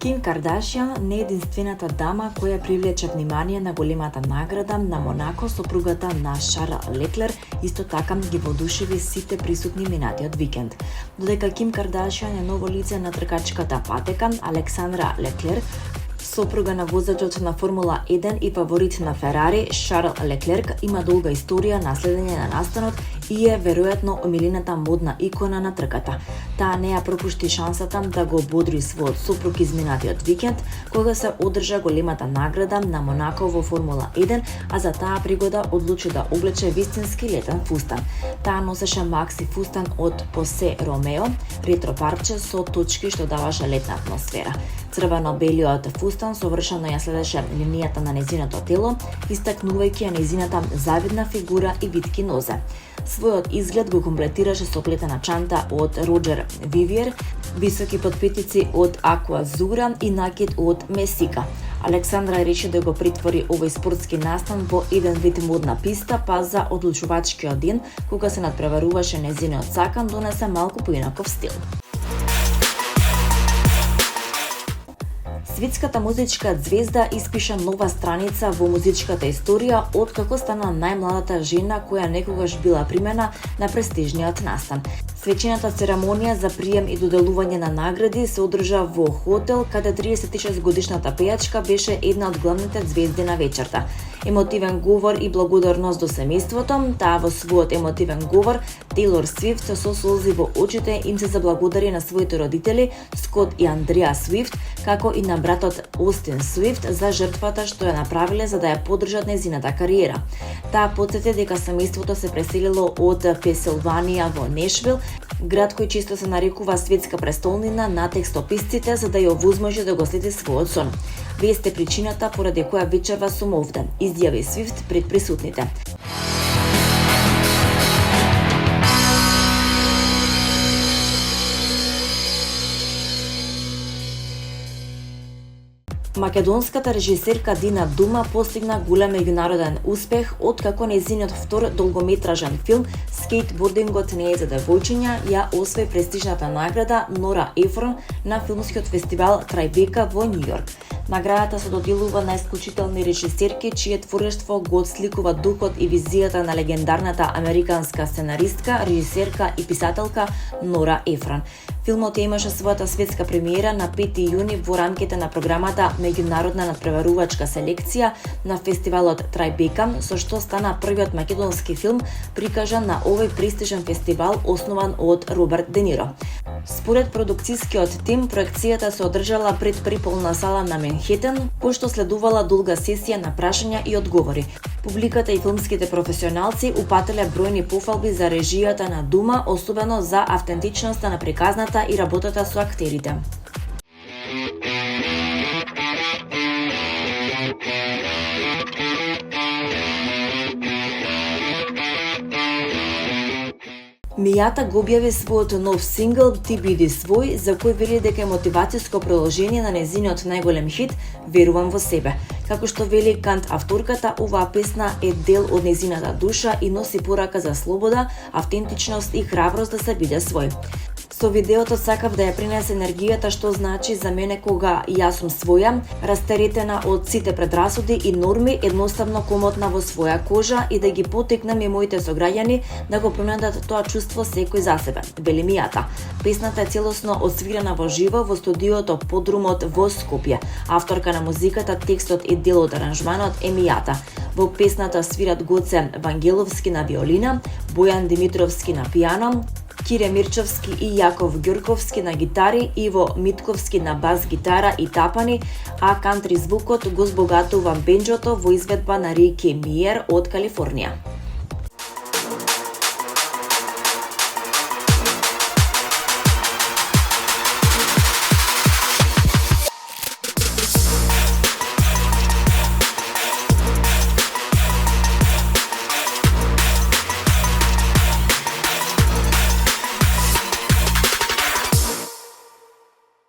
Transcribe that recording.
Ким Кардашијан не е единствената дама која привлече внимание на големата награда на Монако. Сопругата на Шарл Леклер исто така ги воодушеви сите присутни минатиот викенд. Додека Ким Кардашијан е ново лице на тркачката патека, Александра Леклер, сопруга на возачот на Формула 1 и фаворит на Ферари, Шарл Леклерк, има долга историја на следење на настанот и е веројатно омилената модна икона на трката. Таа не ја пропушти шансата да го бодри својот сопруг изминатиот викенд, кога се одржа големата награда на Монако во Формула 1, а за таа пригода одлучи да облече вистински летен фустан. Таа носеше макси фустан од Посе Ромео, ретро парче со точки што даваше летна атмосфера. Црвено-белиот фустан совршено ја следеше линијата на нејзиното тело, истакнувајќи ја нејзината завидна фигура и витки нозе. Својот изглед го комплетираше со плетена чанта од Роџер Вивиер, високи подпетици од Аква Зура и накид од Месика. Александра реши да го притвори овој спортски настан во еден вид модна писта, па за одлучувачкиот ден, кога се надпреваруваше нејзиниот сакан, донесе малку поинаков стил. Светската музичка звезда испиша нова страница во музичката историја откако стана најмладата жена која некогаш била примена на престижниот настан. Свечената церемонија за прием и доделување на награди се одржа во хотел, каде 36 годишната пејачка беше една од главните звезди на вечерта. Емотивен говор и благодарност до семејството, таа во својот емотивен говор, Тейлор Свифт со солзи во очите им се заблагодари на своите родители, Скот и Андреа Свифт, како и на братот Остин Свифт за жртвата што ја направиле за да ја поддржат нејзината кариера. Таа потсети дека семејството се преселило од Пенсилванија во Нешвил, град кој често се нарекува светска престолнина на текстописците, за да ја овозможи да го следи својот сон. Вие сте причината поради која вечерва сум овде, изјави Свифт пред присутните. Македонската режисерка Дина Дума постигна голем меѓународен успех откако нејзиниот втор долгометражен филм Скейтбордингот не е за девојчиња ја освои престижната награда Нора Ефрон на филмскиот фестивал Трајбека во Њујорк. Наградата се доделува на исклучителни режисерки чие творештво го отсликува духот и визијата на легендарната американска сценаристка, режисерка и писателка Нора Ефрон. Филмот имаше својата светска премиера на 5 јуни во рамките на програмата Меѓународна надпреварувачка селекција на фестивалот Трајбека, со што стана првиот македонски филм прикажан на овој престижен фестивал основан од Роберт Де Ниро. Според продукцијскиот тим, проекцијата се одржала пред приполна сала на Менхетен, пошто следувала долга сесија на прашања и одговори. Публиката и филмските професионалци упателе бројни пофалби за режијата на Дума, особено за автентичноста на приказната и работата со актерите. Мијата го објави својот нов сингл "Ти биди свој", за кој вели дека е мотивацијско продолжение на нејзиниот најголем хит "Верувам во себе". Како што вели кант авторката, оваа песна е дел од нејзината душа и носи порака за слобода, автентичност и храброст да се биде свој. Со видеото сакав да ја принесе енергијата што значи за мене кога јас сум своја, растеретена од сите предрасуди и норми, едноставно комотна во своја кожа и да ги потекнам и моите сограѓани да го пронајдат тоа чувство секој за себе, вели Мијата. Песната е целосно отсвирена во живо во студиото Подрумот во Скопје. Авторка на музиката, текстот и дел од аранжманот е Мијата. Во песната свират Гоце Вангеловски на виолина, Бојан Димитровски на пијано, Кире Мирчовски и Јаков Ѓурковски на гитари, Иво Митковски на бас гитара и тапани, а кантри звукот го збогатува бенџото во изведба на Рики Миер од Калифорнија.